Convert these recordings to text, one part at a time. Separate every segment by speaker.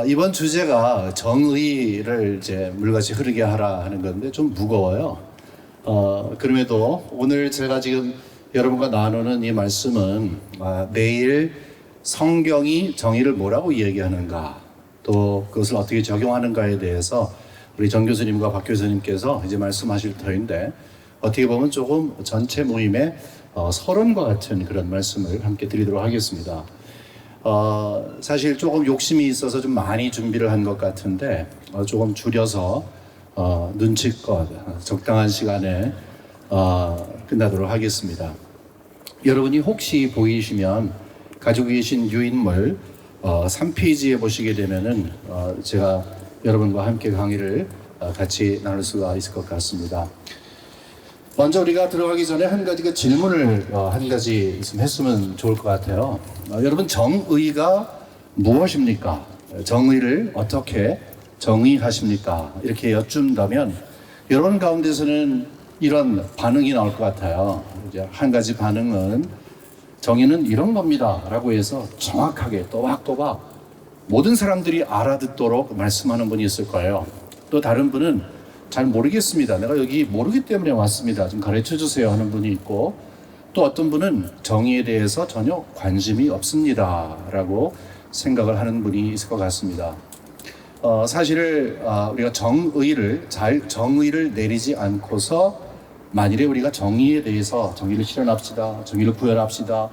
Speaker 1: 이번 주제가 정의를 이제 물같이 흐르게 하라 하는 건데 좀 무거워요. 그럼에도 오늘 제가 지금 여러분과 나누는 이 말씀은 내일 성경이 정의를 뭐라고 이야기하는가, 또 그것을 어떻게 적용하는가에 대해서 우리 정 교수님과 박 교수님께서 이제 말씀하실 터인데, 어떻게 보면 조금 전체 모임의 서론과 같은 그런 말씀을 함께 드리도록 하겠습니다. 사실 조금 욕심이 있어서 좀 많이 준비를 한 것 같은데 조금 줄여서 눈치껏 적당한 시간에 끝나도록 하겠습니다. 여러분이 혹시 보이시면 가지고 계신 유인물 3페이지에 보시게 되면은 제가 여러분과 함께 강의를 같이 나눌 수가 있을 것 같습니다. 먼저 우리가 들어가기 전에 한 가지 질문을 한 가지 했으면 좋을 것 같아요. 여러분, 정의가 무엇입니까? 정의를 어떻게 정의하십니까? 이렇게 여쭌다면 여러분 가운데서는 이런 반응이 나올 것 같아요. 이제 한 가지 반응은 정의는 이런 겁니다 라고 해서 정확하게 또박또박 모든 사람들이 알아듣도록 말씀하는 분이 있을 거예요. 또 다른 분은 잘 모르겠습니다, 내가 여기 모르기 때문에 왔습니다, 좀 가르쳐 주세요 하는 분이 있고, 또 어떤 분은 정의에 대해서 전혀 관심이 없습니다 라고 생각을 하는 분이 있을 것 같습니다. 사실 우리가 정의를 내리지 않고서 만일에 우리가 정의에 대해서 정의를 실현합시다, 정의를 구현합시다,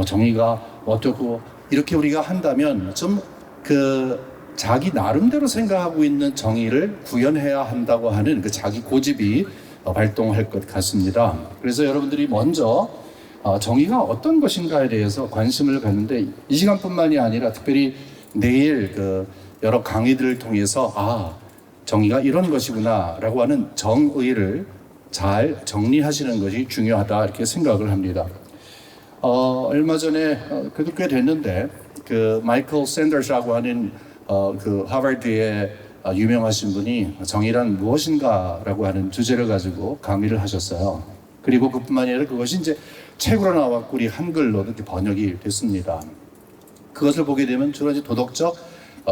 Speaker 1: 정의가 어떻고 이렇게 우리가 한다면 좀 자기 나름대로 생각하고 있는 정의를 구현해야 한다고 하는 자기 고집이 발동할 것 같습니다. 그래서 여러분들이 먼저 정의가 어떤 것인가에 대해서 관심을 갖는데, 이 시간뿐만이 아니라 특별히 내일 여러 강의들을 통해서 정의가 이런 것이구나 라고 하는 정의를 잘 정리하시는 것이 중요하다, 이렇게 생각을 합니다. 얼마 전에 그래도 꽤 됐는데 마이클 샌더스라고 하는 하버드의 유명하신 분이 정의란 무엇인가 라고 하는 주제를 가지고 강의를 하셨어요. 그리고 그뿐만 아니라 그것이 이제 책으로 나왔고 우리 한글로도 이렇게 번역이 됐습니다. 그것을 보게 되면 주로 이제 도덕적,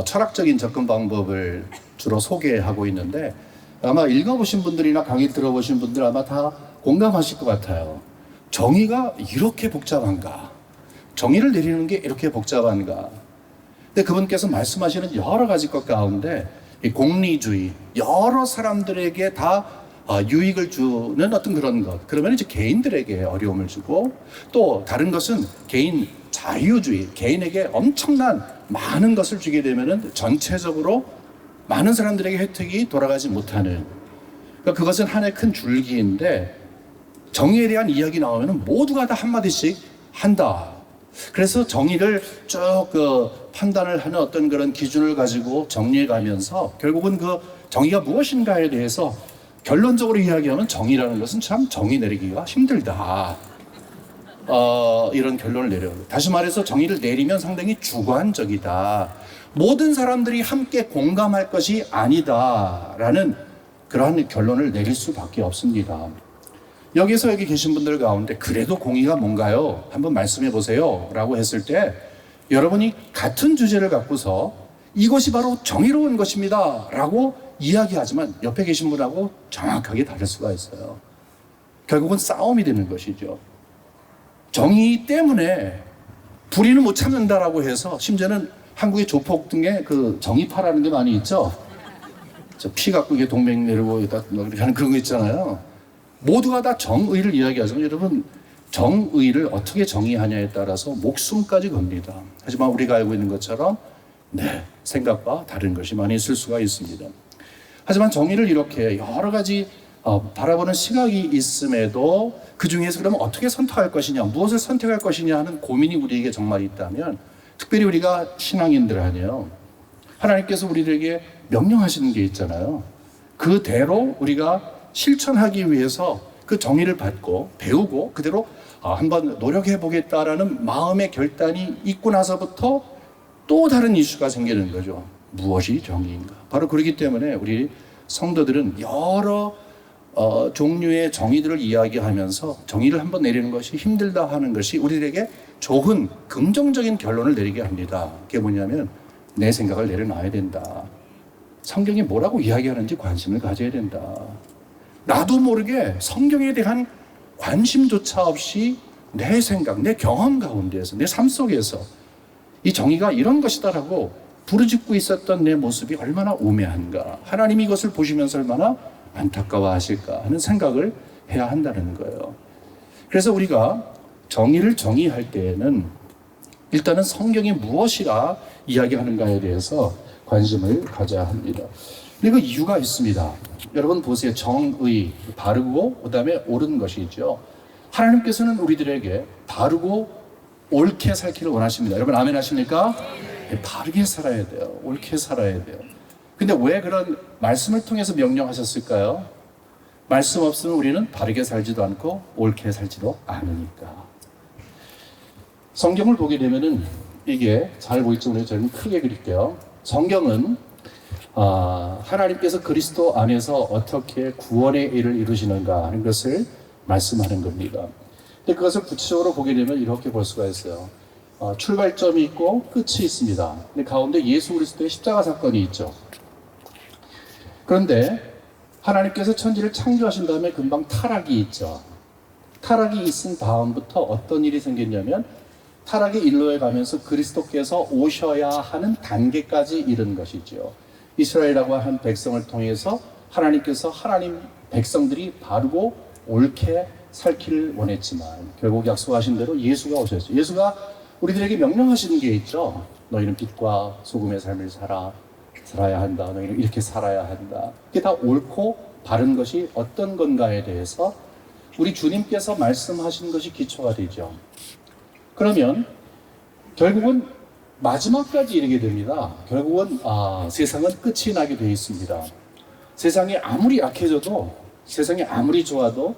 Speaker 1: 철학적인 접근 방법을 주로 소개하고 있는데, 아마 읽어보신 분들이나 강의 들어보신 분들 아마 다 공감하실 것 같아요. 정의가 이렇게 복잡한가? 정의를 내리는 게 이렇게 복잡한가? 근데 그분께서 말씀하시는 여러 가지 것 가운데 이 공리주의, 여러 사람들에게 다 유익을 주는 어떤 그런 것, 그러면 이제 개인들에게 어려움을 주고, 또 다른 것은 개인 자유주의, 개인에게 엄청난 많은 것을 주게 되면은 전체적으로 많은 사람들에게 혜택이 돌아가지 못하는, 그러니까 그것은 하나의 큰 줄기인데, 정의에 대한 이야기 나오면 모두가 다 한마디씩 한다. 그래서 정의를 쭉 판단을 하는 어떤 그런 기준을 가지고 정리해 가면서 결국은 정의가 무엇인가에 대해서 결론적으로 이야기하면 정의라는 것은 참 정의 내리기가 힘들다, 이런 결론을 내려요. 다시 말해서 정의를 내리면 상당히 주관적이다, 모든 사람들이 함께 공감할 것이 아니다라는 그러한 결론을 내릴 수밖에 없습니다. 여기서 여기 계신 분들 가운데 그래도 공의가 뭔가요? 한번 말씀해 보세요 라고 했을 때, 여러분이 같은 주제를 갖고서 이것이 바로 정의로운 것입니다 라고 이야기하지만 옆에 계신 분하고 정확하게 다를 수가 있어요. 결국은 싸움이 되는 것이죠. 정의 때문에 불의는 못 참는다라고 해서, 심지어는 한국의 조폭 등에 정의파라는 게 많이 있죠. 피 갖고 이게 동맹 내리고 이렇게 하는 그런 거 있잖아요. 모두가 다 정의를 이야기하지만 여러분, 정의를 어떻게 정의하냐에 따라서 목숨까지 겁니다. 하지만 우리가 알고 있는 것처럼 생각과 다른 것이 많이 있을 수가 있습니다. 하지만 정의를 이렇게 여러 가지 바라보는 시각이 있음에도 그 중에서 그러면 어떻게 선택할 것이냐, 무엇을 선택할 것이냐 하는 고민이 우리에게 정말 있다면, 특별히 우리가 신앙인들 아니에요. 하나님께서 우리들에게 명령하시는 게 있잖아요. 그대로 우리가 실천하기 위해서 그 정의를 받고 배우고 그대로 한번 노력해 보겠다라는 마음의 결단이 있고 나서부터 또 다른 이슈가 생기는 거죠. 무엇이 정의인가? 바로 그렇기 때문에 우리 성도들은 여러 종류의 정의들을 이야기하면서 정의를 한번 내리는 것이 힘들다 하는 것이 우리들에게 좋은 긍정적인 결론을 내리게 합니다. 그게 뭐냐면
Speaker 2: 내 생각을 내려놔야 된다. 성경이 뭐라고 이야기하는지 관심을 가져야 된다. 나도 모르게 성경에 대한 관심조차 없이 내 생각, 내 경험 가운데에서, 내 삶 속에서 이 정의가 이런 것이다라고 부르짖고 있었던 내 모습이 얼마나 우매한가. 하나님이 이것을 보시면서 얼마나 안타까워하실까 하는 생각을 해야 한다는 거예요. 그래서 우리가 정의를 정의할 때에는 일단은 성경이 무엇이라 이야기하는가에 대해서 관심을 가져야 합니다. 그리고 이유가 있습니다. 여러분 보세요. 정의, 바르고 그다음에 옳은 것이죠. 하나님께서는 우리들에게 바르고 옳게 살기를 원하십니다. 여러분 아멘 하십니까? 네, 바르게 살아야 돼요. 옳게 살아야 돼요. 근데 왜 그런 말씀을 통해서 명령하셨을까요? 말씀 없으면 우리는 바르게 살지도 않고 옳게 살지도 않으니까. 성경을 보게 되면은 이게 잘 보이죠? 오늘 저는 크게 그릴게요. 성경은 하나님께서 그리스도 안에서 어떻게 구원의 일을 이루시는가 하는 것을 말씀하는 겁니다. 근데 그것을 구체적으로 보게 되면 이렇게 볼 수가 있어요. 출발점이 있고 끝이 있습니다. 근데 가운데 예수 그리스도의 십자가 사건이 있죠. 그런데 하나님께서 천지를 창조하신 다음에 금방 타락이 있죠. 타락이 있은 다음부터 어떤 일이 생겼냐면 타락의 일로에 가면서 그리스도께서 오셔야 하는 단계까지 이른 것이죠. 이스라엘이라고 한 백성을 통해서 하나님께서 하나님 백성들이 바르고 옳게 살기를 원했지만 결국 약속하신 대로 예수가 오셨죠. 예수가 우리들에게 명령하시는 게 있죠. 너희는 빛과 소금의 삶을 살아야 한다. 너희는 이렇게 살아야 한다. 그게 다 옳고 바른 것이 어떤 건가에 대해서 우리 주님께서 말씀하신 것이 기초가 되죠. 그러면 결국은 마지막까지 이르게 됩니다. 결국은 세상은 끝이 나게 되어 있습니다. 세상이 아무리 약해져도, 세상이 아무리 좋아도,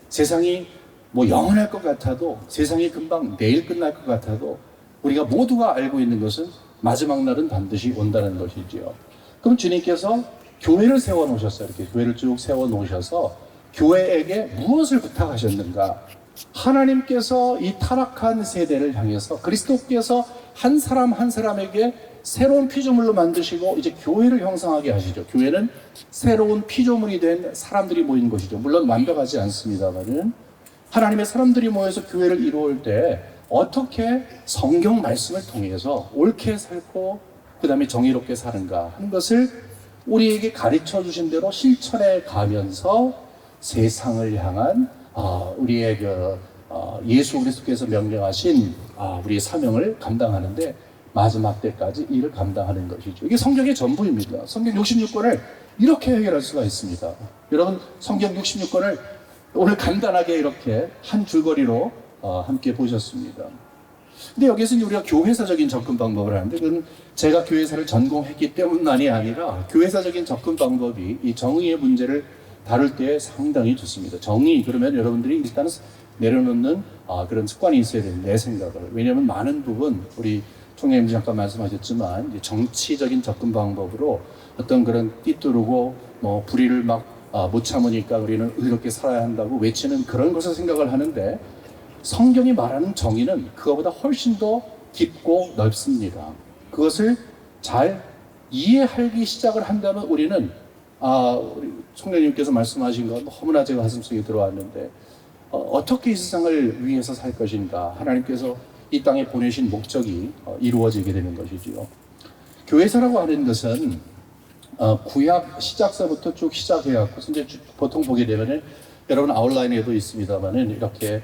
Speaker 2: 세상이 뭐 영원할 것 같아도, 세상이 금방 내일 끝날 것 같아도 우리가 모두가 알고 있는 것은 마지막 날은 반드시 온다는 것이지요. 그럼 주님께서 교회를 세워 놓으셨어요. 이렇게 교회를 쭉 세워 놓으셔서 교회에게 무엇을 부탁하셨는가? 하나님께서 이 타락한 세대를 향해서 그리스도께서 한 사람 한 사람에게 새로운 피조물로 만드시고 이제 교회를 형성하게 하시죠. 교회는 새로운 피조물이 된 사람들이 모인 것이죠. 물론 완벽하지 않습니다만은 하나님의 사람들이 모여서 교회를 이루을 때 어떻게 성경 말씀을 통해서 옳게 살고 그 다음에 정의롭게 사는가 하는 것을 우리에게 가르쳐 주신 대로 실천해 가면서 세상을 향한 우리의 예수 그리스도께서 명령하신 우리의 사명을 감당하는데 마지막 때까지 일을 감당하는 것이죠. 이게 성경의 전부입니다. 성경 66권을 이렇게 해결할 수가 있습니다. 여러분 성경 66권을 오늘 간단하게 이렇게 한 줄거리로 함께 보셨습니다. 근데 여기서 우리가 교회사적인 접근 방법을 하는데 그건 제가 교회사를 전공했기 때문만이 아니라 교회사적인 접근 방법이 이 정의의 문제를 다룰 때 상당히 좋습니다. 정의 그러면 여러분들이 일단은 내려놓는 그런 습관이 있어야 됩니다. 내 생각을. 왜냐하면 많은 부분 우리 총장님 잠깐 말씀하셨지만 이제 정치적인 접근 방법으로 어떤 그런 띠뚜르고 뭐 불의를 막 못 참으니까 우리는 의롭게 살아야 한다고 외치는 그런 것을 생각을 하는데 성경이 말하는 정의는 그거보다 훨씬 더 깊고 넓습니다. 그것을 잘 이해하기 시작을 한다면 우리는 우리 총장님께서 말씀하신 건 너무나 제가 가슴속에 들어왔는데 어떻게 이 세상을 위해서 살 것인가 하나님께서 이 땅에 보내신 목적이 이루어지게 되는 것이지요. 교회사라고 하는 것은 구약 시작서부터 쭉 시작해갖고 이제 보통 보게 되면은 여러분 아웃라인에도 있습니다만은 이렇게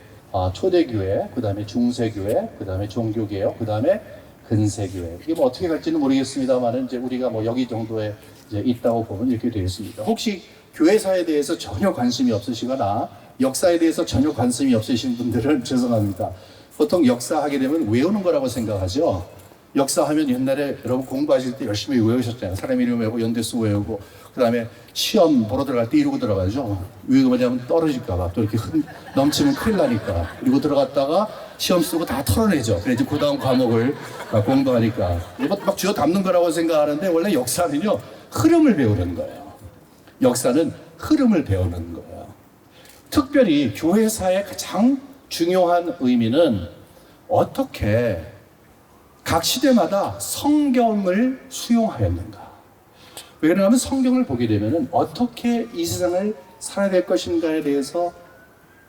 Speaker 2: 초대교회, 그 다음에 중세교회, 그 다음에 종교개혁, 그 다음에 근세교회. 이게 뭐 어떻게 갈지는 모르겠습니다만은 이제 우리가 뭐 여기 정도에 이제 있다고 보면 이렇게 되어 있습니다. 혹시 교회사에 대해서 전혀 관심이 없으시거나 역사에 대해서 전혀 관심이 없으신 분들은 죄송합니다. 보통 역사하게 되면 외우는 거라고 생각하죠. 역사하면 옛날에 여러분 공부하실 때 열심히 외우셨잖아요. 사람 이름 외우고 연대수 외우고 그 다음에 시험 보러 들어갈 때 이러고 들어가죠. 왜 그러냐면 떨어질까봐 또 이렇게 넘치면 큰일 나니까 이러고 들어갔다가 시험 쓰고 다 털어내죠. 그래야지 그 다음 과목을 공부하니까 이거 막 쥐어 담는 거라고 생각하는데 원래 역사는요 흐름을 배우는 거예요. 역사는 흐름을 배우는 거예요. 특별히 교회사의 가장 중요한 의미는 어떻게 각 시대마다 성경을 수용하였는가? 왜 그러냐면 성경을 보게 되면 어떻게 이 세상을 살아야 될 것인가에 대해서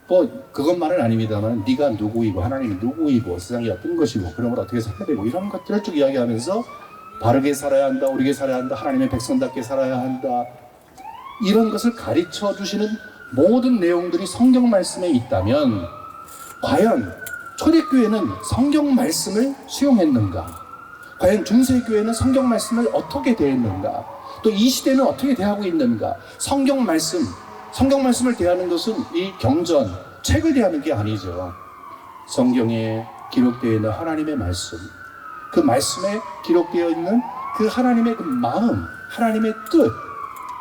Speaker 2: 뭐 그것만은 아닙니다만 네가 누구이고 하나님이 누구이고 세상이 어떤 것이고 그러면 어떻게 살아야 되고 이런 것들을 쭉 이야기하면서 바르게 살아야 한다, 옳게 살아야 한다, 하나님의 백성답게 살아야 한다, 이런 것을 가르쳐 주시는 모든 내용들이 성경 말씀에 있다면 과연 초대교회는 성경 말씀을 수용했는가? 과연 중세교회는 성경 말씀을 어떻게 대했는가? 또 이 시대는 어떻게 대하고 있는가? 성경 말씀을 대하는 것은 이 경전, 책을 대하는 게 아니죠. 성경에 기록되어 있는 하나님의 말씀, 그 말씀에 기록되어 있는 그 하나님의 그 마음, 하나님의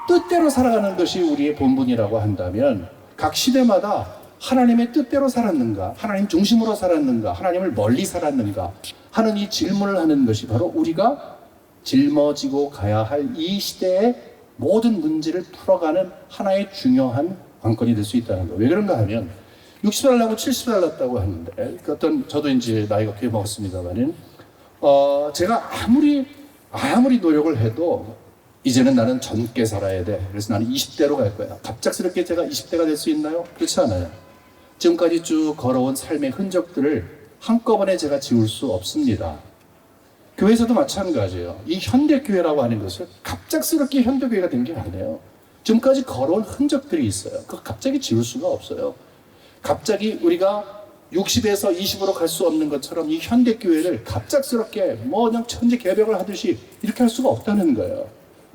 Speaker 2: 뜻대로 살아가는 것이 우리의 본분이라고 한다면 각 시대마다 하나님의 뜻대로 살았는가, 하나님 중심으로 살았는가, 하나님을 멀리 살았는가 하는 이 질문을 하는 것이 바로 우리가 짊어지고 가야 할 이 시대의 모든 문제를 풀어가는 하나의 중요한 관건이 될 수 있다는 거예요. 왜 그런가 하면 60살 나고 70살 났다고 하는데 저도 이제 나이가 꽤 먹었습니다만은 제가 아무리 노력을 해도 이제는 나는 젊게 살아야 돼. 그래서 나는 20대로 갈 거야. 갑작스럽게 제가 20대가 될 수 있나요? 그렇지 않아요. 지금까지 쭉 걸어온 삶의 흔적들을 한꺼번에 제가 지울 수 없습니다. 교회에서도 마찬가지예요. 이 현대교회라고 하는 것을 갑작스럽게 현대교회가 된 게 아니에요. 지금까지 걸어온 흔적들이 있어요. 그거 갑자기 지울 수가 없어요. 갑자기 우리가 60에서 20으로 갈 수 없는 것처럼 이 현대교회를 갑작스럽게 그냥 천지개벽을 하듯이 이렇게 할 수가 없다는 거예요.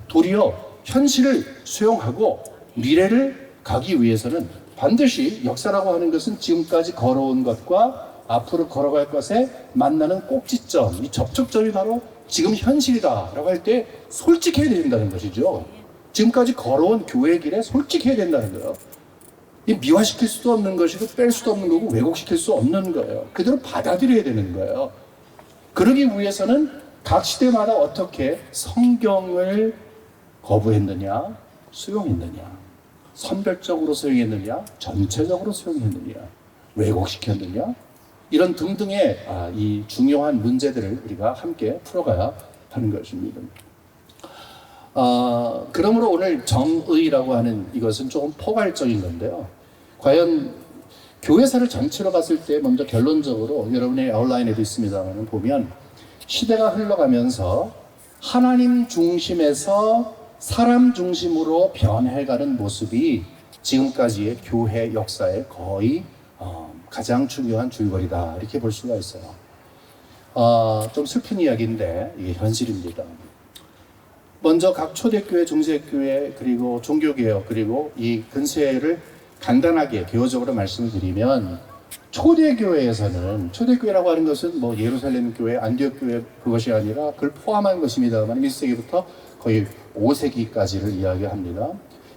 Speaker 2: 도리어 현실을 수용하고 미래를 가기 위해서는 반드시 역사라고 하는 것은 지금까지 걸어온 것과 앞으로 걸어갈 것에 만나는 꼭지점, 이 접촉점이 바로 지금 현실이다라고 할 때 솔직해야 된다는 것이죠. 지금까지 걸어온 교회 길에 솔직해야 된다는 거예요. 미화시킬 수도 없는 것이고 뺄 수도 없는 거고 왜곡시킬 수 없는 거예요. 그대로 받아들여야 되는 거예요. 그러기 위해서는 각 시대마다 어떻게 성경을 거부했느냐, 수용했느냐, 선별적으로 수용했느냐, 전체적으로 수용했느냐, 왜곡시켰느냐, 이런 등등의 이 중요한 문제들을 우리가 함께 풀어가야 하는 것입니다. 그러므로 오늘 정의라고 하는 이것은 조금 포괄적인 건데요. 과연 교회사를 전체로 봤을 때 먼저 결론적으로 여러분의 아웃라인에도 있습니다만 보면 시대가 흘러가면서 하나님 중심에서 사람 중심으로 변해가는 모습이 지금까지의 교회 역사의 거의 가장 중요한 줄거리다 이렇게 볼 수가 있어요. 좀 슬픈 이야기인데 이게 현실입니다. 먼저 각 초대교회, 중세교회, 그리고 종교개혁, 그리고 이 근세를 간단하게 개요적으로 말씀을 드리면 초대교회에서는, 초대교회라고 하는 것은 뭐 예루살렘 교회, 안디옥 교회 그것이 아니라 그걸 포함한 것입니다만 1세기부터 거의 5세기까지를 이야기합니다.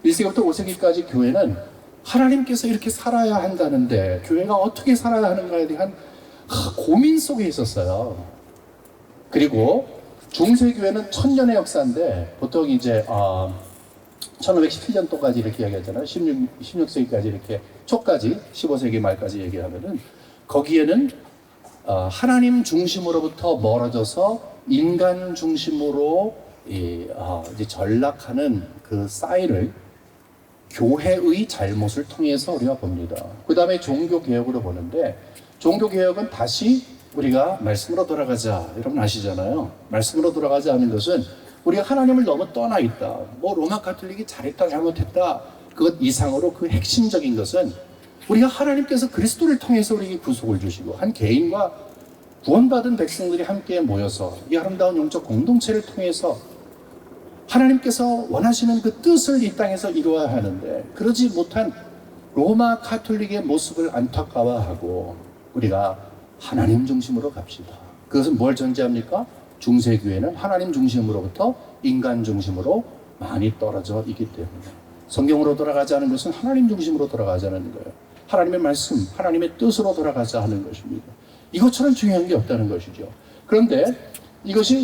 Speaker 2: 1세기부터 5세기까지 교회는 하나님께서 이렇게 살아야 한다는데 교회가 어떻게 살아야 하는가에 대한 고민 속에 있었어요. 그리고 중세교회는 1000년의 역사인데 보통 이제 1517년도까지 이렇게 이야기하잖아요. 16세기까지 이렇게 초까지 15세기 말까지 얘기하면은 거기에는 하나님 중심으로부터 멀어져서 인간 중심으로 이제 전락하는 그 사이를 교회의 잘못을 통해서 우리가 봅니다. 그 다음에 종교개혁으로 보는데 종교개혁은 다시 우리가 말씀으로 돌아가자. 여러분 아시잖아요. 말씀으로 돌아가자 하는 것은 우리가 하나님을 너무 떠나 있다. 뭐 로마 가톨릭이 잘했다 잘못했다. 그것 이상으로 그 핵심적인 것은 우리가 하나님께서 그리스도를 통해서 우리에게 구속을 주시고 한 개인과 구원받은 백성들이 함께 모여서 이 아름다운 영적 공동체를 통해서 하나님께서 원하시는 그 뜻을 이 땅에서 이루어야 하는데 그러지 못한 로마 가톨릭의 모습을 안타까워하고 우리가 하나님 중심으로 갑시다. 그것은 뭘 전제합니까? 중세교회는 하나님 중심으로부터 인간 중심으로 많이 떨어져 있기 때문에 성경으로 돌아가자는 것은 하나님 중심으로 돌아가자는 거예요. 하나님의 말씀, 하나님의 뜻으로 돌아가자 하는 것입니다. 이것처럼 중요한 게 없다는 것이죠. 그런데 이것이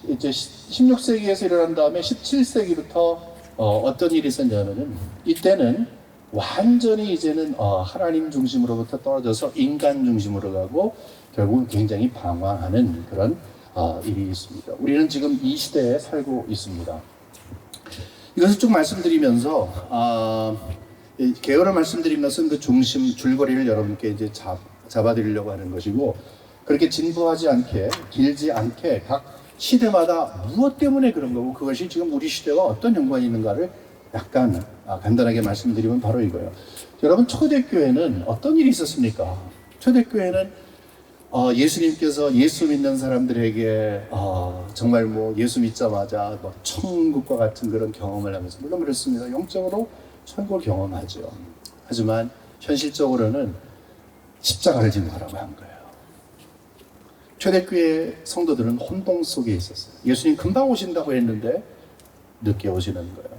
Speaker 2: 16세기에서 일어난 다음에 17세기부터 어떤 일이 있었냐면은 이때는 완전히 이제는 하나님 중심으로부터 떨어져서 인간 중심으로 가고 결국은 굉장히 방황하는 그런 일이 있습니다. 우리는 지금 이 시대에 살고 있습니다. 이것을 쭉 말씀드리면서 개요를 말씀드린 것은 그 중심 줄거리를 여러분께 이제 잡아드리려고 하는 것이고, 그렇게 진부하지 않게 길지 않게 각 시대마다 무엇 때문에 그런 거고 그것이 지금 우리 시대와 어떤 연관이 있는가를 약간 간단하게 말씀드리면 바로 이거예요. 여러분, 초대교회는 어떤 일이 있었습니까? 초대교회는 예수님께서 예수 믿는 사람들에게 정말 뭐 예수 믿자마자 뭐 천국과 같은 그런 경험을 하면서, 물론 그렇습니다. 영적으로 천국을 경험하죠. 하지만 현실적으로는 십자가를 지고 가라고 한 거예요. 초대교회 성도들은 혼동 속에 있었어요. 예수님 금방 오신다고 했는데 늦게 오시는 거예요.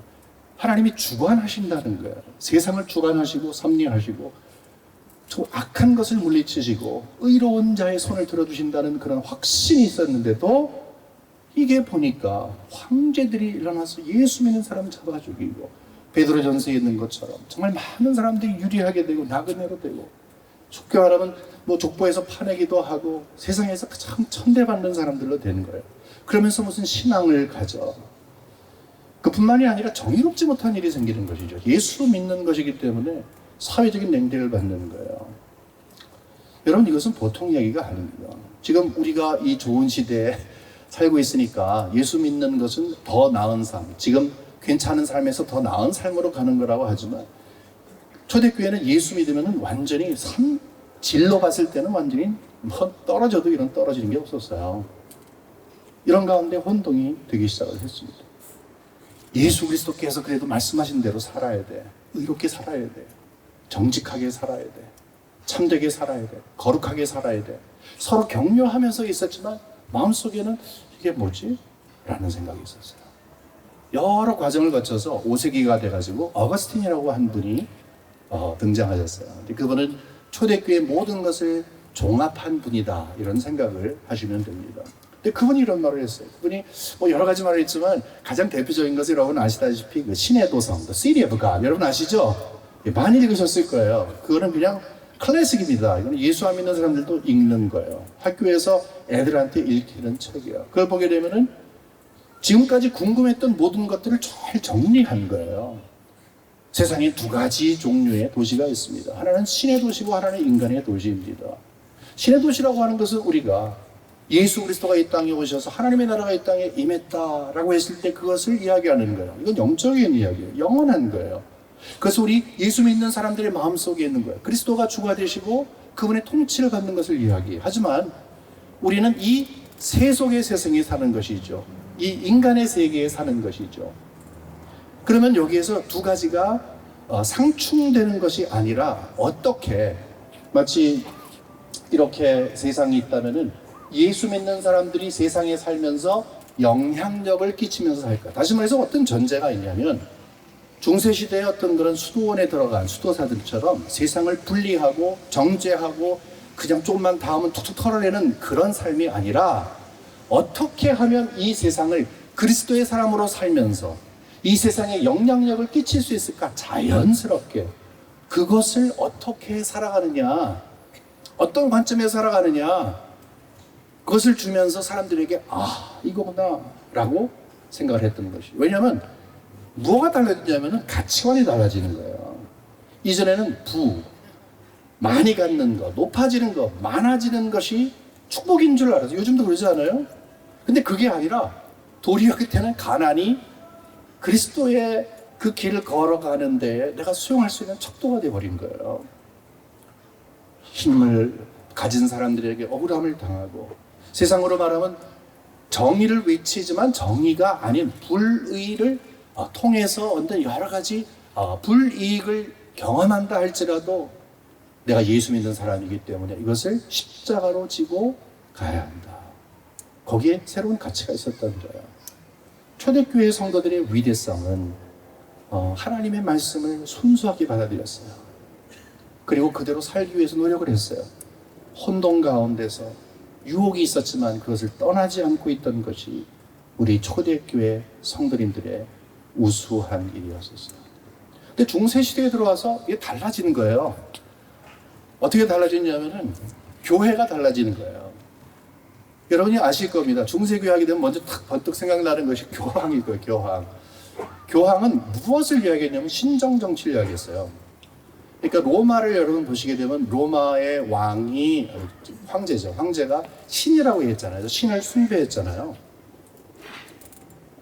Speaker 2: 하나님이 주관하신다는 거예요. 세상을 주관하시고 섭리하시고 악한 것을 물리치시고 의로운 자의 손을 들어주신다는 그런 확신이 있었는데도, 이게 보니까 황제들이 일어나서 예수 믿는 사람 잡아 죽이고, 베드로전서에 있는 것처럼 정말 많은 사람들이 유리하게 되고 나그네로 되고, 쉽게 말하면 뭐 족보에서 파내기도 하고 세상에서 참 천대받는 사람들로 되는 거예요. 그러면서 무슨 신앙을 가져. 그뿐만이 아니라 정의롭지 못한 일이 생기는 것이죠. 예수 믿는 것이기 때문에 사회적인 냉대를 받는 거예요. 여러분, 이것은 보통 이야기가 아닙니다. 지금 우리가 이 좋은 시대에 살고 있으니까 예수 믿는 것은 더 나은 삶, 지금 괜찮은 삶에서 더 나은 삶으로 가는 거라고 하지만, 초대교회는 예수 믿으면 완전히 질로 봤을 때는 완전히 뭐 떨어져도 이런 떨어지는 게 없었어요. 이런 가운데 혼동이 되기 시작을 했습니다. 예수 그리스도께서 그래도 말씀하신 대로 살아야 돼. 의롭게 살아야 돼. 정직하게 살아야 돼. 참되게 살아야 돼. 거룩하게 살아야 돼. 서로 격려하면서 있었지만 마음속에는 이게 뭐지? 라는 생각이 있었어요. 여러 과정을 거쳐서 5세기가 돼가지고 어거스틴이라고 한 분이 등장하셨어요. 근데 그분은 초대교회의 모든 것을 종합한 분이다, 이런 생각을 하시면 됩니다. 근데 그분이 이런 말을 했어요. 그분이 뭐 여러 가지 말을 했지만 가장 대표적인 것이 여러분 아시다시피 그 신의 도성, The City of God, 여러분 아시죠? 많이 읽으셨을 거예요. 그거는 그냥 클래식입니다. 이건 예수 안 믿는 사람들도 읽는 거예요. 학교에서 애들한테 읽히는 책이에요. 그걸 보게 되면은 지금까지 궁금했던 모든 것들을 잘 정리한 거예요. 세상에 두 가지 종류의 도시가 있습니다. 하나는 신의 도시고 하나는 인간의 도시입니다. 신의 도시라고 하는 것은 우리가 예수 그리스도가 이 땅에 오셔서 하나님의 나라가 이 땅에 임했다라고 했을 때 그것을 이야기하는 거예요. 이건 영적인 이야기예요. 영원한 거예요. 그래서 우리 예수 믿는 사람들의 마음속에 있는 거예요. 그리스도가 주가 되시고 그분의 통치를 받는 것을 이야기해요. 하지만 우리는 이 세속의 세상에 사는 것이죠. 이 인간의 세계에 사는 것이죠. 그러면 여기에서 두 가지가 상충되는 것이 아니라, 어떻게 마치 이렇게 세상이 있다면은 예수 믿는 사람들이 세상에 살면서 영향력을 끼치면서 살까? 다시 말해서 어떤 전제가 있냐면, 중세시대의 어떤 그런 수도원에 들어간 수도사들처럼 세상을 분리하고 정죄하고 그냥 조금만 닿으면 툭툭 털어내는 그런 삶이 아니라, 어떻게 하면 이 세상을 그리스도의 사람으로 살면서 이 세상에 영향력을 끼칠 수 있을까? 자연스럽게 그것을 어떻게 살아가느냐, 어떤 관점에서 살아가느냐, 그것을 주면서 사람들에게 이거구나 라고 생각을 했던 것이. 왜냐하면 뭐가 달라지냐면 가치관이 달라지는 거예요. 이전에는 많이 갖는 것, 높아지는 것, 많아지는 것이 축복인 줄 알았어요. 요즘도 그러지 않아요? 근데 그게 아니라 도리어 그때는 가난이 그리스도의 그 길을 걸어가는 데에 내가 수용할 수 있는 척도가 되어버린 거예요. 힘을 가진 사람들에게 억울함을 당하고, 세상으로 말하면 정의를 외치지만 정의가 아닌 불의를 통해서 어떤 여러 가지 불이익을 경험한다 할지라도 내가 예수 믿는 사람이기 때문에 이것을 십자가로 지고 가야 한다. 거기에 새로운 가치가 있었던 거예요. 초대교회 성도들의 위대성은 하나님의 말씀을 순수하게 받아들였어요. 그리고 그대로 살기 위해서 노력을 했어요. 혼돈 가운데서 유혹이 있었지만 그것을 떠나지 않고 있던 것이 우리 초대교회 성도님들의 우수한 일이었었어요. 근데 중세시대에 들어와서 이게 달라지는 거예요. 어떻게 달라지냐면은 교회가 달라지는 거예요. 여러분이 아실 겁니다. 중세교회하게 되면 먼저 탁 번뜩 생각나는 것이 교황일 거예요. 교황. 교황은 무엇을 이야기했냐면 신정정치를 이야기했어요. 그러니까 로마를 여러분 보시게 되면 로마의 왕이 황제죠. 황제가 신이라고 했잖아요. 신을 숭배했잖아요.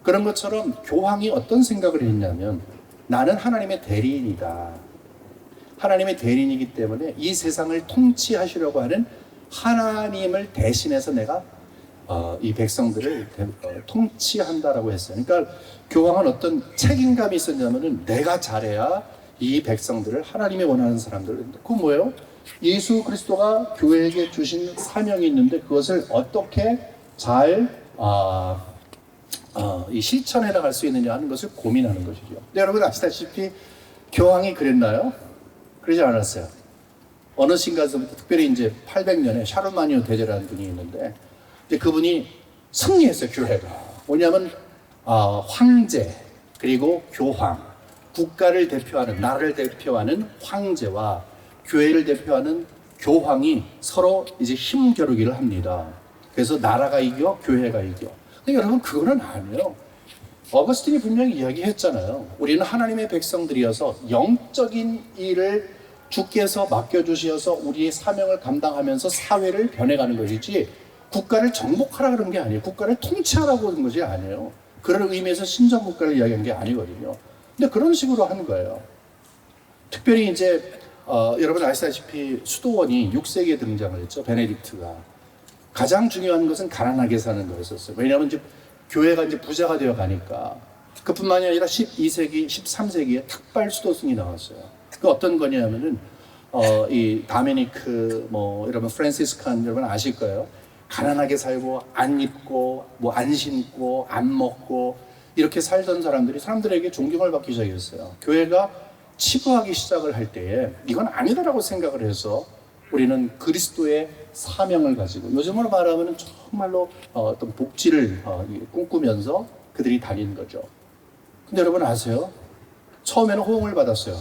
Speaker 2: 그런 것처럼 교황이 어떤 생각을 했냐면 나는 하나님의 대리인이다. 하나님의 대리인이기 때문에 이 세상을 통치하시려고 하는 하나님을 대신해서 내가 이 백성들을 통치한다라고 했어요. 그러니까 교황은 어떤 책임감이 있었냐면은 내가 잘해야 이 백성들을 하나님이 원하는 사람들. 그건 뭐예요? 예수 그리스도가 교회에게 주신 사명이 있는데 그것을 어떻게 잘 이 실천해 나갈 수 있느냐 하는 것을 고민하는 것이죠. 근데 여러분 아시다시피 교황이 그랬나요? 그러지 않았어요. 어느 신가서부터 특별히 이제 800년에 샤르마니오 대제라는 분이 있는데 이제 그분이 승리했어요. 교회가 뭐냐면 황제 그리고 교황, 국가를 대표하는 나라를 대표하는 황제와 교회를 대표하는 교황이 서로 이제 힘겨루기를 합니다. 그래서 나라가 이겨 교회가 이겨. 근데 여러분 그거는 아니에요. 어거스틴이 분명히 이야기했잖아요. 우리는 하나님의 백성들이어서 영적인 일을 주께서 맡겨주셔서 우리의 사명을 감당하면서 사회를 변해가는 것이지 국가를 정복하라 그런 게 아니에요. 국가를 통치하라고 그런 것이 아니에요. 그런 의미에서 신정국가를 이야기한 게 아니거든요. 근데 그런 식으로 하는 거예요. 특별히 이제 여러분 아시다시피 수도원이 6세기에 등장을 했죠. 베네딕트가. 가장 중요한 것은 가난하게 사는 거였었어요. 왜냐하면 이제 교회가 이제 부자가 되어 가니까. 그뿐만이 아니라 12세기, 13세기에 탁발 수도승이 나왔어요. 그 어떤 거냐면은 이 다메니크 여러분 프란시스칸 여러분 아실 거예요. 가난하게 살고 안 입고 뭐 안 신고 안 먹고 이렇게 살던 사람들에게 존경을 받기 시작했어요. 교회가 치부하기 시작을 할 때에 이건 아니다라고 생각을 해서 우리는 그리스도의 사명을 가지고 요즘으로 말하면 정말로 어떤 복지를 꿈꾸면서 그들이 다니는 거죠. 근데 여러분 아세요? 처음에는 호응을 받았어요.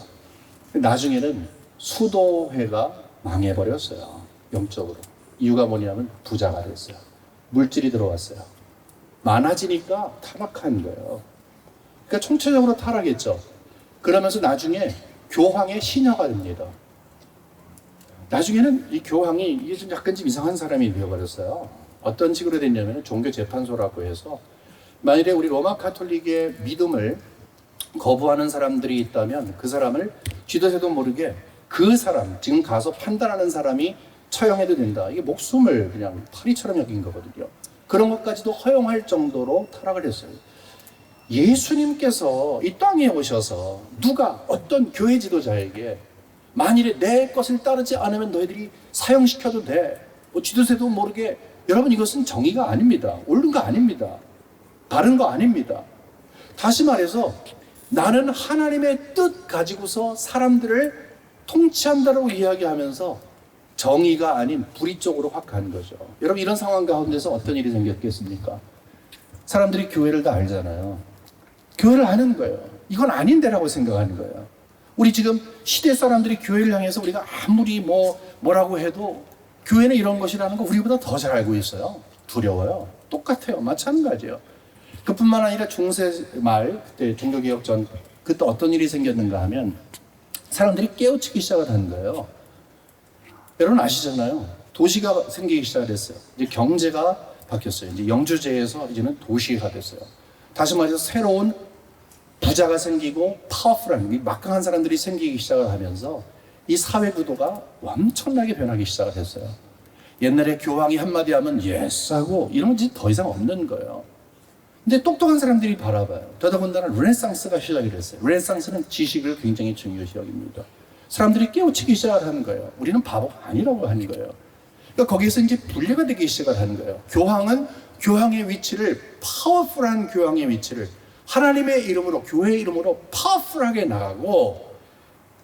Speaker 2: 나중에는 수도회가 망해버렸어요. 영적으로. 이유가 뭐냐면 부자가 됐어요. 물질이 들어왔어요. 많아지니까 타락한 거예요. 그러니까 총체적으로 타락했죠. 그러면서 나중에 교황의 시녀가 됩니다. 나중에는 이 교황이 이게 좀 약간 좀 이상한 사람이 되어버렸어요. 어떤 식으로 됐냐면 종교재판소라고 해서 만일에 우리 로마 카톨릭의 믿음을 거부하는 사람들이 있다면 그 사람을 쥐도새도 모르게 그 사람, 지금 가서 판단하는 사람이 처형해도 된다. 이게 목숨을 그냥 파리처럼 여긴 거거든요. 그런 것까지도 허용할 정도로 타락을 했어요. 예수님께서 이 땅에 오셔서 누가 어떤 교회 지도자에게 만일에 내 것을 따르지 않으면 너희들이 사형시켜도 돼. 뭐 쥐도새도 모르게. 여러분 이것은 정의가 아닙니다. 옳은 거 아닙니다. 바른 거 아닙니다. 다시 말해서 나는 하나님의 뜻 가지고서 사람들을 통치한다고 이야기하면서 정의가 아닌 불의 쪽으로 확 가는 거죠. 여러분 이런 상황 가운데서 어떤 일이 생겼겠습니까? 사람들이 교회를 다 알잖아요. 교회를 아는 거예요. 이건 아닌데라고 생각하는 거예요. 우리 지금 시대 사람들이 교회를 향해서 우리가 아무리 뭐라고 해도 교회는 이런 것이라는 거 우리보다 더 잘 알고 있어요. 두려워요. 똑같아요. 마찬가지예요. 그뿐만 아니라 중세 말 그때 종교개혁 전 그때 어떤 일이 생겼는가 하면 사람들이 깨우치기 시작을 하는 거예요. 여러분 아시잖아요. 도시가 생기기 시작했어요. 이제 경제가 바뀌었어요. 이제 영주제에서 이제는 도시가 됐어요. 다시 말해서 새로운 부자가 생기고 파워풀한 막강한 사람들이 생기기 시작을 하면서 이 사회 구도가 엄청나게 변하기 시작을 했어요. 옛날에 교황이 한마디 하면 예스 하고 이런 건 더 이상 없는 거예요. 근데 똑똑한 사람들이 바라봐요. 더더군다나 르네상스가 시작이 됐어요. 르네상스는 지식을 굉장히 중요시 여깁니다. 사람들이 깨우치기 시작을 하는 거예요. 우리는 바보가 아니라고 하는 거예요. 그러니까 거기에서 이제 분리가 되기 시작을 하는 거예요. 교황은 교황의 위치를 파워풀한 교황의 위치를 하나님의 이름으로 교회의 이름으로 파워풀하게 나가고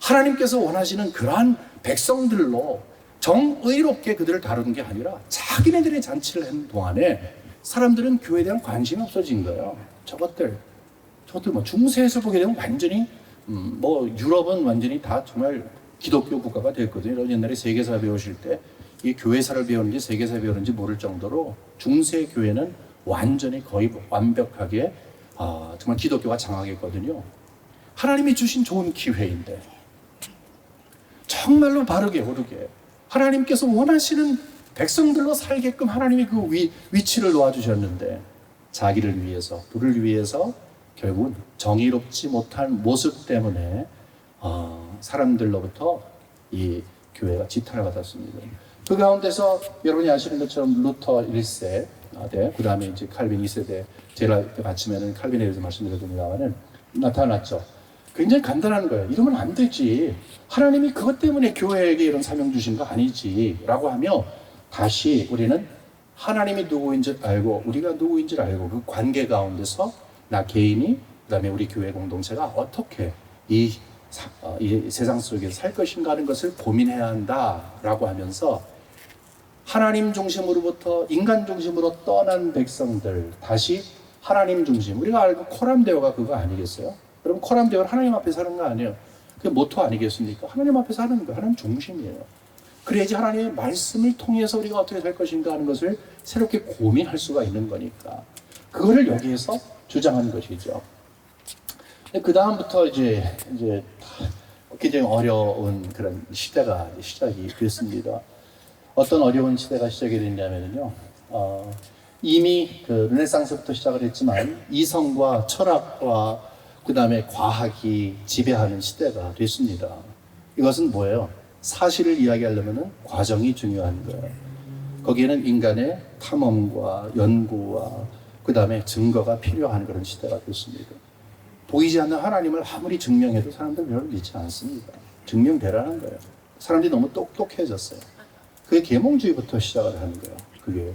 Speaker 2: 하나님께서 원하시는 그러한 백성들로 정의롭게 그들을 다루는 게 아니라 자기네들의 잔치를 하는 동안에 사람들은 교회에 대한 관심이 없어진 거예요. 저것들 뭐 중세에서 보게 되면 완전히 유럽은 완전히 다 정말 기독교 국가가 됐거든요. 옛날에 세계사 배우실 때 이 교회사를 배우는지 세계사 배우는지 모를 정도로 중세 교회는 완전히 거의 완벽하게 정말 기독교가 장악했거든요. 하나님이 주신 좋은 기회인데 정말로 바르게 오르게 하나님께서 원하시는 백성들로 살게끔 하나님이 그 위치를 놓아주셨는데 자기를 위해서 부를 위해서 결국은 정의롭지 못한 모습 때문에 사람들로부터 이 교회가 지탄을 받았습니다. 그 가운데서 여러분이 아시는 것처럼 루터 1세, 그 다음에 이제 칼빈 2세대, 제가 마치면은 칼빈에 대해서 말씀드렸습니다만은 나타났죠. 굉장히 간단한 거예요. 이러면 안 되지. 하나님이 그것 때문에 교회에게 이런 사명 주신 거 아니지. 라고 하며 다시 우리는 하나님이 누구인 줄 알고 우리가 누구인 줄 알고 그 관계 가운데서 나 개인이 그 다음에 우리 교회 공동체가 어떻게 이 세상 속에서 살 것인가 하는 것을 고민해야 한다라고 하면서 하나님 중심으로부터 인간 중심으로 떠난 백성들 다시 하나님 중심. 우리가 알고 코람데오가 그거 아니겠어요? 여러분 코람데오는 하나님 앞에 사는 거 아니에요. 그게 모토 아니겠습니까? 하나님 앞에 사는 거예요. 하나님 중심이에요. 그래야지 하나님의 말씀을 통해서 우리가 어떻게 살 것인가 하는 것을 새롭게 고민할 수가 있는 거니까 그거를 여기에서 주장한 것이죠. 그 다음부터 이제 굉장히 어려운 그런 시대가 시작이 됐습니다. 어떤 어려운 시대가 시작이 됐냐면요. 이미 그 르네상스부터 시작을 했지만 이성과 철학과 그 다음에 과학이 지배하는 시대가 됐습니다. 이것은 뭐예요? 사실을 이야기하려면 과정이 중요한 거예요. 거기에는 인간의 탐험과 연구와 그 다음에 증거가 필요한 그런 시대가 됐습니다. 보이지 않는 하나님을 아무리 증명해도 사람들 별로 믿지 않습니다. 증명되라는 거예요. 사람들이 너무 똑똑해졌어요. 그게 계몽주의부터 시작을 하는 거예요. 그게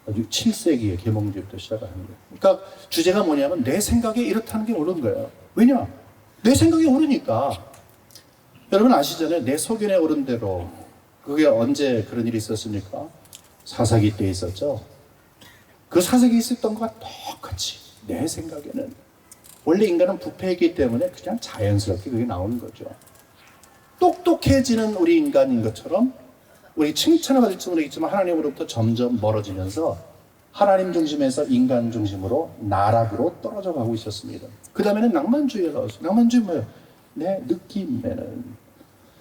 Speaker 2: 7세기의 계몽주의부터 시작을 하는 거예요. 그러니까 주제가 뭐냐면 내 생각에 이렇다는 게 옳은 거예요. 왜냐? 내 생각이 옳으니까. 여러분 아시잖아요. 내 소견에 옳은 대로. 그게 언제 그런 일이 있었습니까? 사사기 때 있었죠. 그 사사기 있었던 것과 똑같이 내 생각에는 원래 인간은 부패이기 때문에 그냥 자연스럽게 그게 나오는 거죠. 똑똑해지는 우리 인간인 것처럼 우리 칭찬을 받을지 모르겠지만 하나님으로부터 점점 멀어지면서 하나님 중심에서 인간 중심으로 나락으로 떨어져 가고 있었습니다. 그 다음에는 낭만주의가 나왔어요. 낭만주의 뭐예요? 내 느낌에는.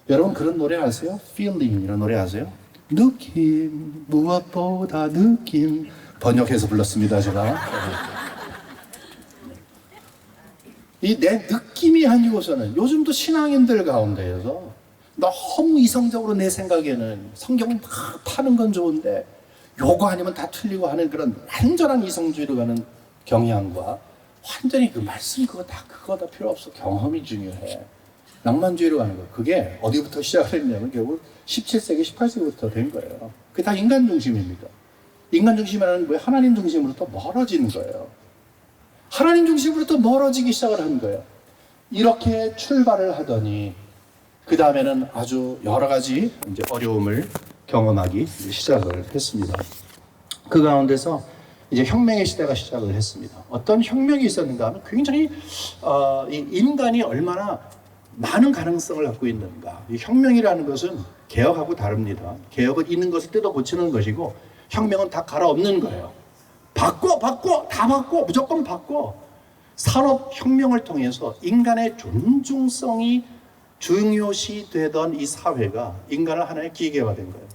Speaker 2: 여러분 그런 노래 아세요? Feeling 이런 노래 아세요? 느낌 무엇보다 느낌 번역해서 불렀습니다 제가. 이 내 느낌이 아니고서는 요즘도 신앙인들 가운데에서 너무 이성적으로 내 생각에는 성경 막 파는 건 좋은데 요거 아니면 다 틀리고 하는 그런 완전한 이성주의로 가는 경향과 완전히 그 말씀 그거 다 필요 없어. 경험이 중요해. 낭만주의로 가는 거. 그게 어디부터 시작을 했냐면 결국 17세기, 18세기부터 된 거예요. 그게 다 인간 중심입니다. 인간 중심이라는 게 하나님 중심으로부터 멀어지는 거예요. 하나님 중심으로부터 멀어지기 시작을 한 거예요. 이렇게 출발을 하더니 그 다음에는 아주 여러 가지 이제 어려움을 경험하기 시작을 했습니다. 그 가운데서 이제 혁명의 시대가 시작을 했습니다. 어떤 혁명이 있었는가 하면 굉장히 이 인간이 얼마나 많은 가능성을 갖고 있는가. 이 혁명이라는 것은 개혁하고 다릅니다. 개혁은 있는 것을 뜯어 고치는 것이고 혁명은 다 갈아엎는 거예요. 바꿔 다 바꿔 무조건 바꿔. 산업혁명을 통해서 인간의 존중성이 중요시 되던 이 사회가 인간을 하나의 기계화 된 거예요.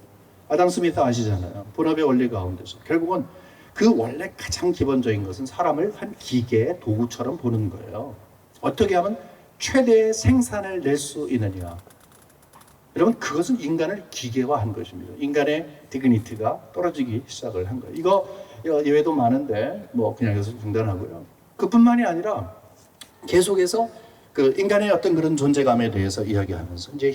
Speaker 2: 아담 스미스 아시잖아요. 본업의 원리 가운데서 결국은 그 원래 가장 기본적인 것은 사람을 한 기계의 도구처럼 보는 거예요. 어떻게 하면 최대의 생산을 낼 수 있느냐. 여러분 그것은 인간을 기계화한 것입니다. 인간의 디그니티가 떨어지기 시작을 한 거예요. 이거 예외도 많은데 뭐 그냥 여기서 중단하고요. 그뿐만이 아니라 계속해서 그 인간의 어떤 그런 존재감에 대해서 이야기하면서 이제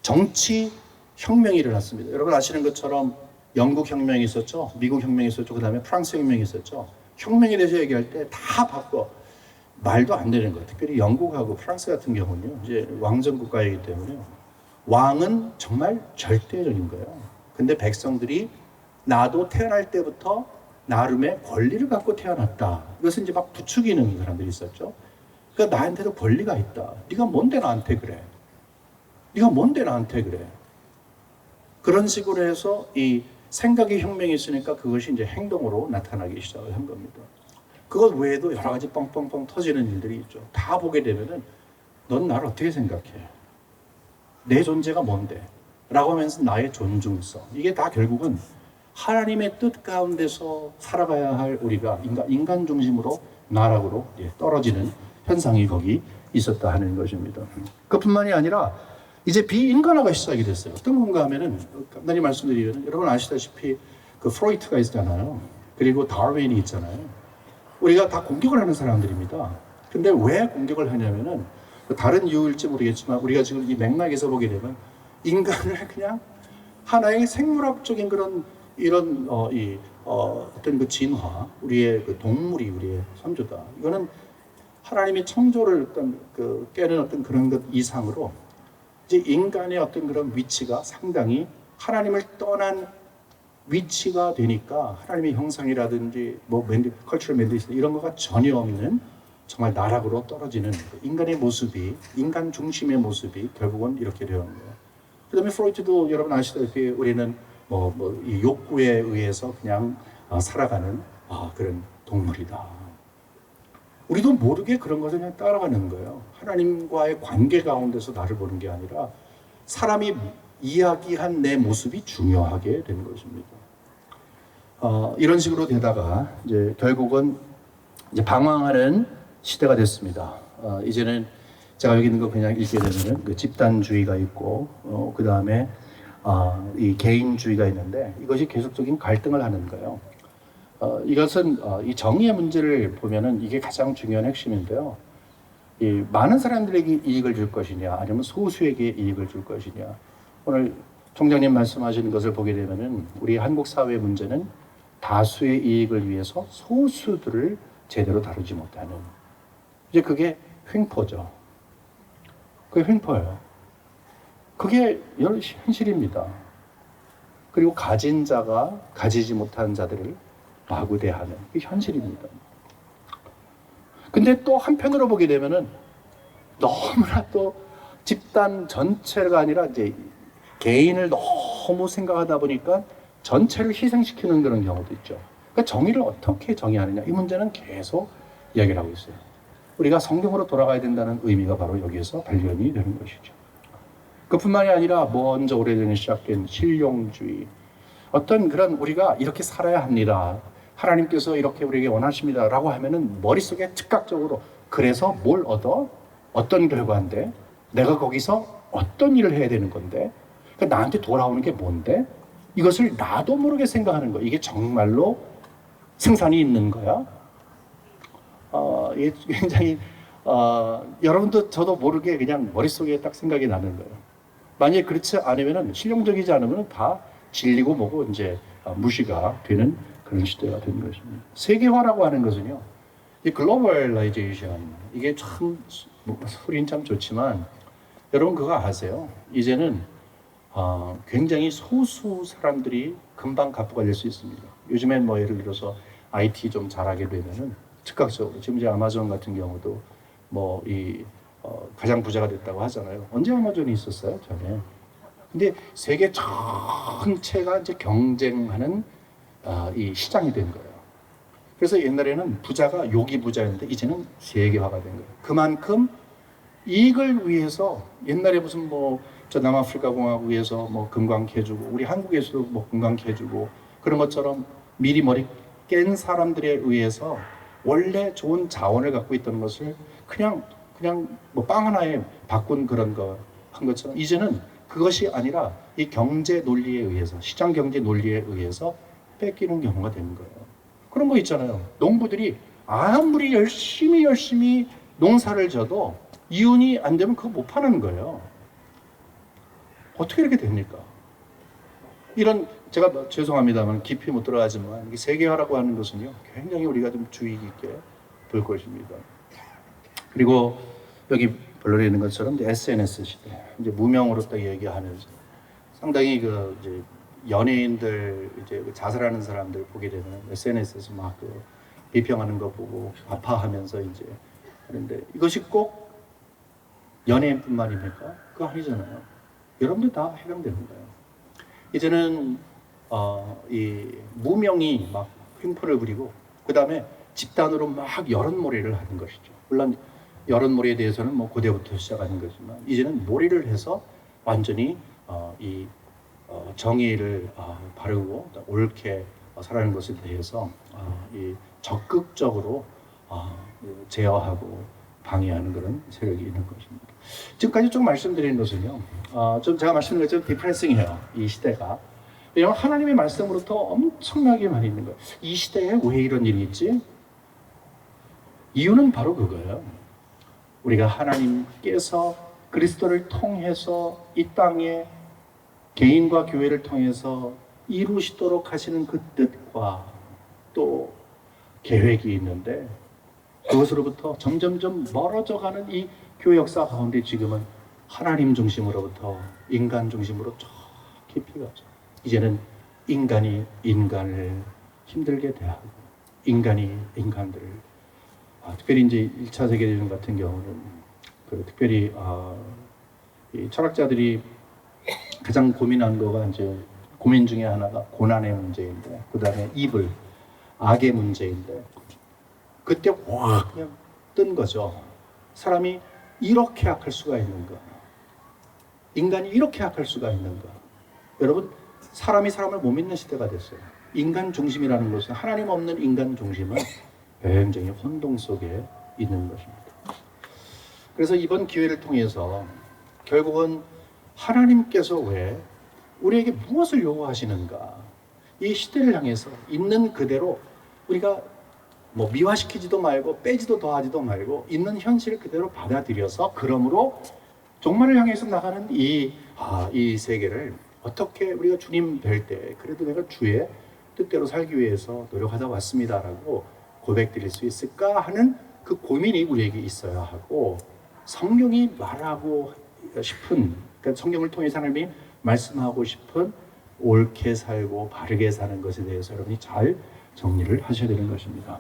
Speaker 2: 정치 혁명이 일어났습니다. 여러분 아시는 것처럼 영국 혁명이 있었죠. 미국 혁명이 있었죠. 그 다음에 프랑스 혁명이 있었죠. 혁명에 대해서 얘기할 때 다 바꿔. 말도 안 되는 거예요. 특별히 영국하고 프랑스 같은 경우는요. 이제 왕정 국가이기 때문에 왕은 정말 절대적인 거예요. 근데 백성들이 나도 태어날 때부터 나름의 권리를 갖고 태어났다. 이것은 이제 막 부추기는 사람들이 있었죠. 그러니까 나한테도 권리가 있다. 네가 뭔데 나한테 그래? 네가 뭔데 나한테 그래? 그런 식으로 해서 이 생각의 혁명이 있으니까 그것이 이제 행동으로 나타나기 시작을 한 겁니다. 그것 외에도 여러 가지 뻥뻥뻥 터지는 일들이 있죠. 다 보게 되면은 넌 나를 어떻게 생각해? 내 존재가 뭔데? 라고 하면서 나의 존중성. 이게 다 결국은 하나님의 뜻 가운데서 살아가야 할 우리가 인간 중심으로 나락으로 떨어지는 현상이 거기 있었다 하는 것입니다. 그뿐만이 아니라 이제 비인간화가 시작이 됐어요. 어떤 건가 하면은 간단히 말씀드리면 여러분 아시다시피 그 프로이트가 있잖아요. 그리고 다윈이 있잖아요. 우리가 다 공격을 하는 사람들입니다. 근데 왜 공격을 하냐면은 다른 이유일지 모르겠지만 우리가 지금 이 맥락에서 보게 되면 인간을 그냥 하나의 생물학적인 그런 이런 어떤 그 진화, 우리의 그 동물이 우리의 선조다. 이거는 하나님이 창조를 어떤 그 깨는 어떤 그런 것 이상으로 이제 인간의 어떤 그런 위치가 상당히 하나님을 떠난 위치가 되니까 하나님의 형상이라든지 뭐 컬처럴 멘디스 이런 거가 전혀 없는 정말 나락으로 떨어지는 인간의 모습이 인간 중심의 모습이 결국은 이렇게 되는 거예요. 그다음에 프로이트도 여러분 아시다시피 우리는 이 욕구에 의해서 그냥 살아가는 그런 동물이다. 우리도 모르게 그런 것을 그냥 따라가는 거예요. 하나님과의 관계 가운데서 나를 보는 게 아니라 사람이 이야기한 내 모습이 중요하게 되는 것입니다. 이런 식으로 되다가 이제 결국은 이제 방황하는 시대가 됐습니다. 이제는 제가 여기 있는 거 그냥 읽게 되면은 그 집단주의가 있고 그 다음에 이 개인주의가 있는데 이것이 계속적인 갈등을 하는 거예요. 이것은 이 정의의 문제를 보면은 이게 가장 중요한 핵심인데요. 이 많은 사람들에게 이익을 줄 것이냐 아니면 소수에게 이익을 줄 것이냐. 오늘 총장님 말씀하시는 것을 보게 되면은 우리 한국 사회의 문제는 다수의 이익을 위해서 소수들을 제대로 다루지 못하는 이제 그게 횡포죠. 그게 횡포예요. 그게 현실입니다. 그리고 가진 자가 가지지 못한 자들을 마구대하는 그게 현실입니다. 근데 또 한편으로 보게 되면은 너무나 또 집단 전체가 아니라 이제 개인을 너무 생각하다 보니까 전체를 희생시키는 그런 경우도 있죠. 그러니까 정의를 어떻게 정의하느냐 이 문제는 계속 이야기를 하고 있어요. 우리가 성경으로 돌아가야 된다는 의미가 바로 여기에서 발견이 되는 것이죠. 그뿐만이 아니라 먼저 오래전에 시작된 실용주의 어떤 그런 우리가 이렇게 살아야 합니다. 하나님께서 이렇게 우리에게 원하십니다. 라고 하면은 머릿속에 즉각적으로 그래서 뭘 얻어? 어떤 결과인데? 내가 거기서 어떤 일을 해야 되는 건데? 그러니까 나한테 돌아오는 게 뭔데? 이것을 나도 모르게 생각하는 거. 이게 정말로 승산이 있는 거야? 이게 굉장히 여러분도 저도 모르게 그냥 머릿속에 딱 생각이 나는 거예요. 만약에 그렇지 않으면은 실용적이지 않으면 다 질리고 뭐고 이제 무시가 되는 그런 시대가 된 것입니다. 세계화라고 하는 것은요, 이 글로벌라이제이션 이게 참 소리는 참 좋지만 여러분 그거 아세요? 이제는 굉장히 소수 사람들이 금방 갑부가 될 수 있습니다. 요즘엔 뭐 예를 들어서 IT 좀 잘하게 되면은 즉각적으로 지금 이제 아마존 같은 경우도 가장 부자가 됐다고 하잖아요. 언제 아마존이 있었어요? 전에. 근데 세계 전체가 이제 경쟁하는 이 시장이 된 거예요. 그래서 옛날에는 부자가 요기 부자였는데 이제는 세계화가 된 거예요. 그만큼 이익을 위해서 옛날에 무슨 저 남아프리카 공화국에서 금강 캐주고 우리 한국에서도 금강 캐주고 그런 것처럼 미리 머리 깬 사람들에 의해서 원래 좋은 자원을 갖고 있던 것을 그냥 빵 하나에 바꾼 그런 거 한 것처럼 이제는 그것이 아니라 이 경제 논리에 의해서 시장 경제 논리에 의해서 뺏기는 경우가 되는 거예요. 그런 거 있잖아요. 농부들이 아무리 열심히 농사를 져도 이윤이 안 되면 그거 못 파는 거예요. 어떻게 이렇게 됩니까? 이런 제가 죄송합니다만 깊이 못 들어가지만 세계화라고 하는 것은요 굉장히 우리가 좀 주의 깊게 볼 것입니다. 그리고 여기 본론에 있는 것처럼 이제 SNS 시대 이제 무명으로 딱 얘기하면서 상당히 이제 연예인들 이제 자살하는 사람들 보게 되면 SNS에서 막 비평하는 거 보고 아파하면서 이제 하는데 이것이 꼭 연예인뿐만입니까? 그거 아니잖아요. 여러분들 다 해당되는 거예요. 이제는 이 무명이 막 횡포를 부리고 그 다음에 집단으로 막 여론몰이를 하는 것이죠. 물론 여론몰이에 대해서는 뭐 고대부터 시작하는 거지만 이제는 몰이를 해서 완전히 이 정의를 바르고 옳게 살아가는 것에 대해서 이 적극적으로 제어하고 방해하는 그런 세력이 있는 것입니다. 지금까지 좀 말씀드린 것은요, 좀 제가 말씀드린 것처럼 디프레싱해요. 이 시대가. 왜냐하면 하나님의 말씀으로부터 엄청나게 많이 있는 거예요. 이 시대에 왜 이런 일이 있지? 이유는 바로 그거예요. 우리가 하나님께서 그리스도를 통해서 이 땅에 개인과 교회를 통해서 이루시도록 하시는 그 뜻과 또 계획이 있는데 그것으로부터 점점점 멀어져가는 이 교회 역사 가운데 지금은 하나님 중심으로부터 인간 중심으로 쭉 깊이 가죠. 이제는 인간이 인간을 힘들게 대하고 인간이 인간들을 특별히 이제 1차 세계대전 같은 경우는 특별히 이 철학자들이 가장 고민한 거가 이제 고민 중에 하나가 고난의 문제인데 그 다음에 이불, 악의 문제인데 그때 확 그냥 뜬 거죠. 사람이 이렇게 악할 수가 있는가? 인간이 이렇게 악할 수가 있는가? 여러분, 사람이 사람을 못 믿는 시대가 됐어요. 인간 중심이라는 것은 하나님 없는 인간 중심은 굉장히 혼동 속에 있는 것입니다. 그래서 이번 기회를 통해서 결국은 하나님께서 왜 우리에게 무엇을 요구하시는가? 이 시대를 향해서 있는 그대로 우리가 뭐 미화시키지도 말고 빼지도 더하지도 말고 있는 현실을 그대로 받아들여서 그러므로 종말을 향해서 나가는 이 세계를 어떻게 우리가 주님 뵐 때 그래도 내가 주의 뜻대로 살기 위해서 노력하다 왔습니다라고 고백드릴 수 있을까 하는 그 고민이 우리에게 있어야 하고 성경이 말하고 싶은 그러니까 성경을 통해 하나님이 말씀하고 싶은 옳게 살고 바르게 사는 것에 대해서 여러분이 잘 정리를 하셔야 되는 것입니다.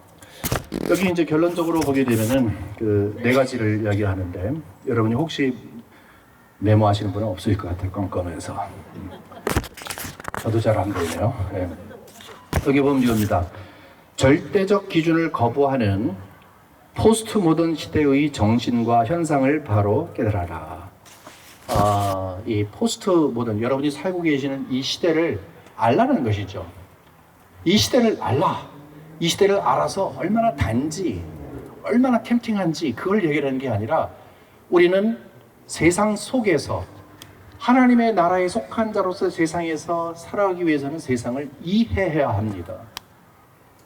Speaker 2: 여기 이제 결론적으로 보게 되면은 그 네 가지를 이야기하는데 여러분이 혹시 메모하시는 분은 없을 것 같아요. 껌껌해서 저도 잘 안 보이네요. 네. 여기 보면 이겁니다. 절대적 기준을 거부하는 포스트 모던 시대의 정신과 현상을 바로 깨달아라. 이 포스트 모던 여러분이 살고 계시는 이 시대를 알라는 것이죠. 이 시대를 알라. 이 시대를 알아서 얼마나 단지, 얼마나 캠핑한지 그걸 얘기하는 게 아니라 우리는 세상 속에서 하나님의 나라에 속한 자로서 세상에서 살아가기 위해서는 세상을 이해해야 합니다.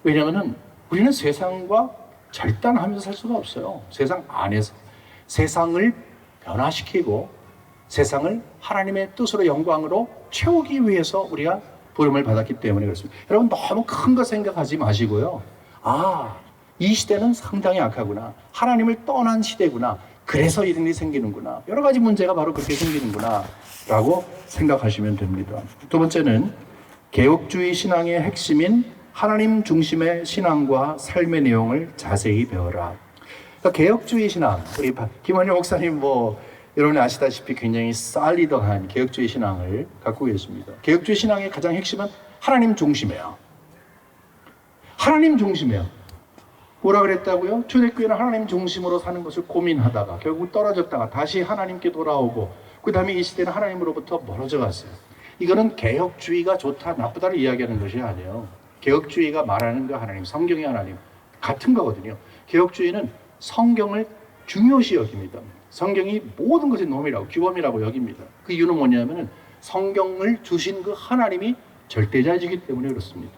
Speaker 2: 왜냐하면 우리는 세상과 절단하면서 살 수가 없어요. 세상 안에서 세상을 변화시키고 세상을 하나님의 뜻으로 영광으로 채우기 위해서 우리가 부름을 받았기 때문에 그렇습니다. 여러분 너무 큰 거 생각하지 마시고요. 이 시대는 상당히 악하구나. 하나님을 떠난 시대구나. 그래서 이런 일이 생기는구나. 여러 가지 문제가 바로 그렇게 생기는구나 라고 생각하시면 됩니다. 두 번째는 개혁주의 신앙의 핵심인 하나님 중심의 신앙과 삶의 내용을 자세히 배워라. 그러니까 개혁주의 신앙, 우리 김원효 목사님 여러분이 아시다시피 굉장히 솔리드한 개혁주의 신앙을 갖고 계십니다. 개혁주의 신앙의 가장 핵심은 하나님 중심이에요. 하나님 중심이에요. 뭐라 그랬다고요? 초대교회는 하나님 중심으로 사는 것을 고민하다가 결국 떨어졌다가 다시 하나님께 돌아오고 그 다음에 이 시대는 하나님으로부터 멀어져 갔어요. 이거는 개혁주의가 좋다 나쁘다를 이야기하는 것이 아니에요. 개혁주의가 말하는 거 하나님, 성경의 하나님 같은 거거든요. 개혁주의는 성경을 중요시 여깁니다. 성경이 모든 것의 놈이라고 규범이라고 여깁니다. 그 이유는 뭐냐면은 성경을 주신 그 하나님이 절대자이기 때문에 그렇습니다.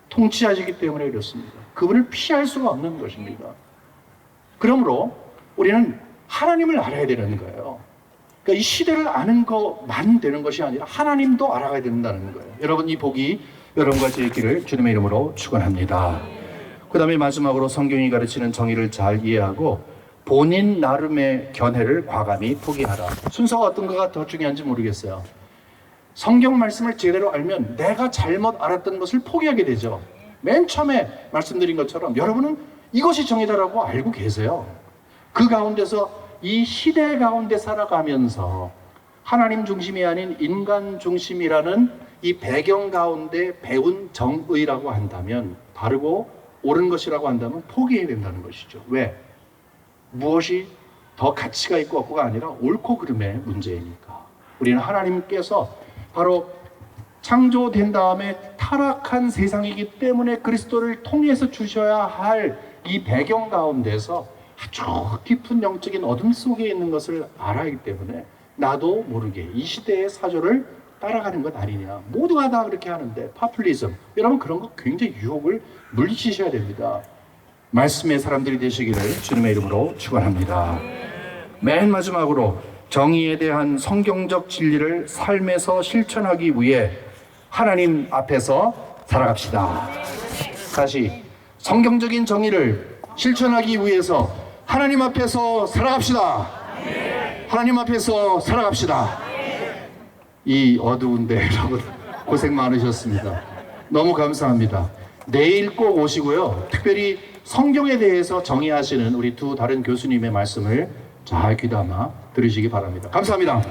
Speaker 2: 통치자이기 때문에 그렇습니다. 그분을 피할 수가 없는 것입니다. 그러므로 우리는 하나님을 알아야 되는 거예요. 그러니까 이 시대를 아는 것만 되는 것이 아니라 하나님도 알아가야 된다는 거예요. 여러분 이 복이 여러분과 제 있기를 주님의 이름으로 축원합니다. 그 다음에 마지막으로 성경이 가르치는 정의를 잘 이해하고 본인 나름의 견해를 과감히 포기하라. 순서가 어떤 거가 더 중요한지 모르겠어요. 성경 말씀을 제대로 알면 내가 잘못 알았던 것을 포기하게 되죠. 맨 처음에 말씀드린 것처럼 여러분은 이것이 정의다라고 알고 계세요. 그 가운데서 이 시대 가운데 살아가면서 하나님 중심이 아닌 인간 중심이라는 이 배경 가운데 배운 정의라고 한다면, 바르고 옳은 것이라고 한다면 포기해야 된다는 것이죠. 왜? 무엇이 더 가치가 있고 없고가 아니라 옳고 그름의 문제이니까. 우리는 하나님께서 바로 창조된 다음에 타락한 세상이기 때문에 그리스도를 통해서 주셔야 할 이 배경 가운데서 아주 깊은 영적인 어둠 속에 있는 것을 알아야 하기 때문에 나도 모르게 이 시대의 사조를 따라가는 것 아니냐. 모두가 다 그렇게 하는데, 파퓰리즘. 여러분, 그런 거 굉장히 유혹을 물리치셔야 됩니다. 말씀의 사람들이 되시기를 주님의 이름으로 축원합니다. 맨 마지막으로 정의에 대한 성경적 진리를 삶에서 실천하기 위해 하나님 앞에서 살아갑시다. 다시, 성경적인 정의를 실천하기 위해서 하나님 앞에서 살아갑시다. 하나님 앞에서 살아갑시다. 이 어두운데 여러분 고생 많으셨습니다. 너무 감사합니다. 내일 꼭 오시고요. 특별히 성경에 대해서 정의하시는 우리 두 다른 교수님의 말씀을 잘 귀담아 들으시기 바랍니다. 감사합니다.